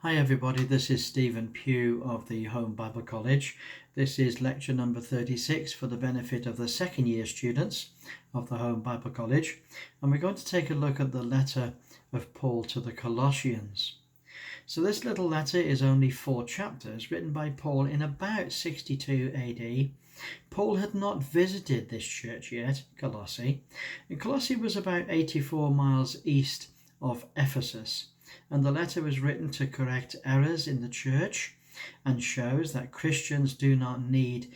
Hi everybody, this is Stephen Pugh of the Home Bible College. This is lecture number 36 for the benefit of the second year students of the Home Bible College, and we're going to take a look at the letter of Paul to the Colossians. So this little letter is only 4 chapters, written by Paul in about 62 AD. Paul had not visited this church yet, Colossae, and Colossae was about 84 miles east of Ephesus. And the letter was written to correct errors in the church and shows that Christians do not need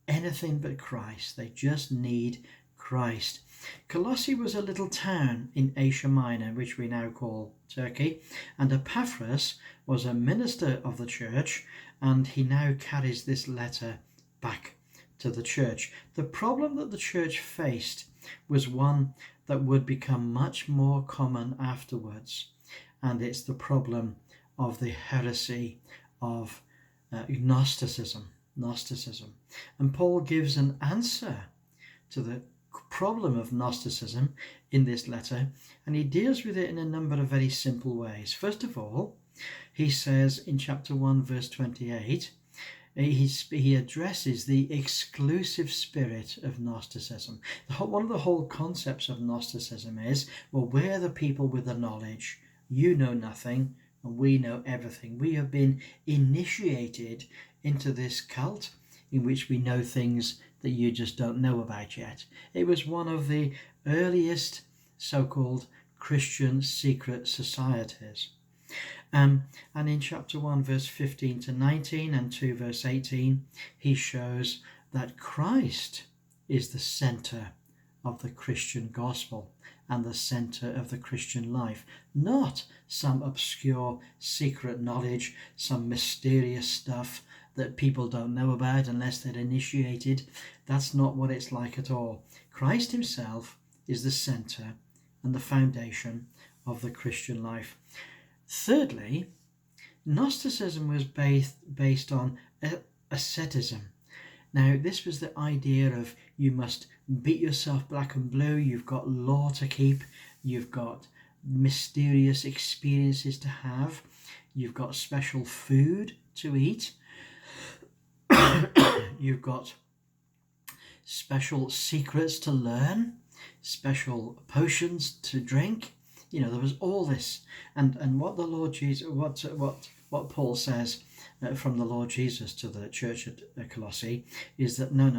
anything but Christ. They just need Christ. Colossae was a little town in Asia Minor, which we now call Turkey, and Epaphras was a minister of the church, and he now carries this letter back to the church. The problem that the church faced was one that would become much more common afterwards. And it's the problem of the heresy of Gnosticism. And Paul gives an answer to the problem of Gnosticism in this letter, and he deals with it in a number of very simple ways. First of all, he says in chapter 1, verse 28, he addresses the exclusive spirit of Gnosticism. One of the whole concepts of Gnosticism is, well, we're the people with the knowledge. You know nothing, and we know everything. We have been initiated into this cult in which we know things that you just don't know about yet. It was one of the earliest so-called Christian secret societies. And in chapter 1, verse 15 to 19 and 2, verse 18, he shows that Christ is the center of the Christian gospel and the center of the Christian life, not some obscure secret knowledge, some mysterious stuff that people don't know about unless they're initiated. That's not what it's like at all. Christ himself is the center and the foundation of the Christian life. Thirdly, Gnosticism was based on asceticism. Now, this was the idea of you must beat yourself black and blue, you've got law to keep, you've got mysterious experiences to have, you've got special food to eat, you've got special secrets to learn, special potions to drink. You know, there was all this. And what the Lord Jesus, what Paul says from the Lord Jesus to the church at Colossae is that no.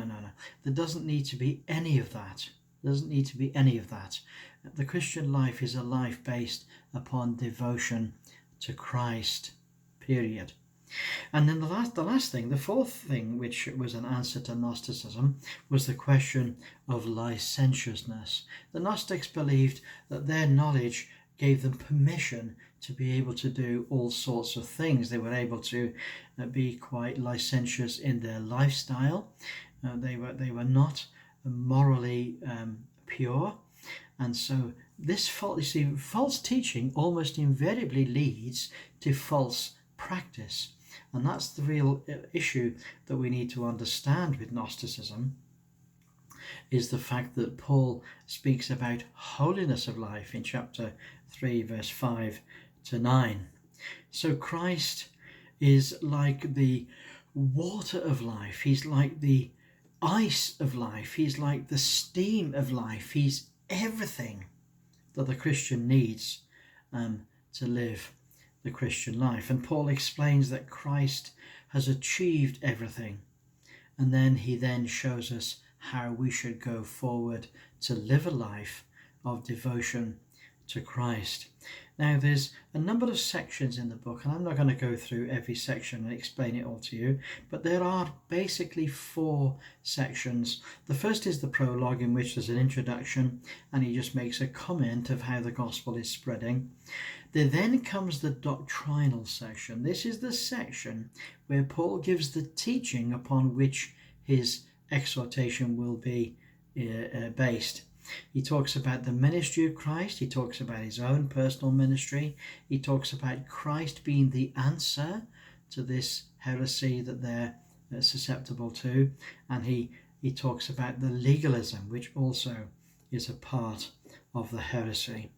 There doesn't need to be any of that. There doesn't need to be any of that. The Christian life is a life based upon devotion to Christ, period. And then the last thing, the fourth thing, which was an answer to Gnosticism, was the question of licentiousness. The Gnostics believed that their knowledge gave them permission to be able to do all sorts of things. They were able to be quite licentious in their lifestyle. They were not morally pure, and so this false teaching almost invariably leads to false practice. And that's the real issue that we need to understand with Gnosticism, is the fact that Paul speaks about holiness of life in chapter 3, verse 5 to 9. So Christ is like the water of life. He's like the ice of life. He's like the steam of life. He's everything that the Christian needs to live the Christian life. And Paul explains that Christ has achieved everything, and then he shows us how we should go forward to live a life of devotion to Christ. Now, there's a number of sections in the book, and I'm not going to go through every section and explain it all to you, but there are basically 4 sections. The first is the prologue, in which there's an introduction, and he just makes a comment of how the gospel is spreading. There then comes the doctrinal section. This is the section where Paul gives the teaching upon which his exhortation will be based. He talks about the ministry of Christ. He talks about his own personal ministry. He talks about Christ being the answer to this heresy that they're susceptible to. And he talks about the legalism, which also is a part of the heresy.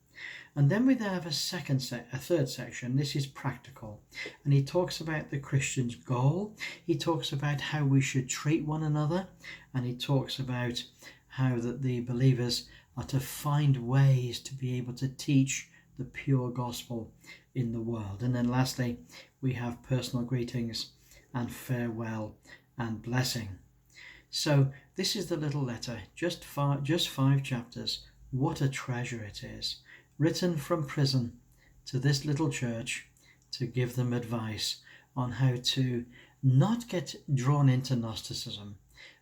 And then we have a third section. This is practical, and he talks about the Christian's goal. He talks about how we should treat one another, and he talks about how that the believers are to find ways to be able to teach the pure gospel in the world. And then lastly, we have personal greetings and farewell and blessing. So this is the little letter, just five chapters. What a treasure it is, written from prison to this little church to give them advice on how to not get drawn into Gnosticism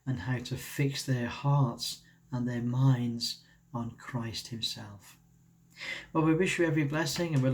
and how to fix their hearts and their minds on Christ himself. Well, we wish you every blessing, and we'll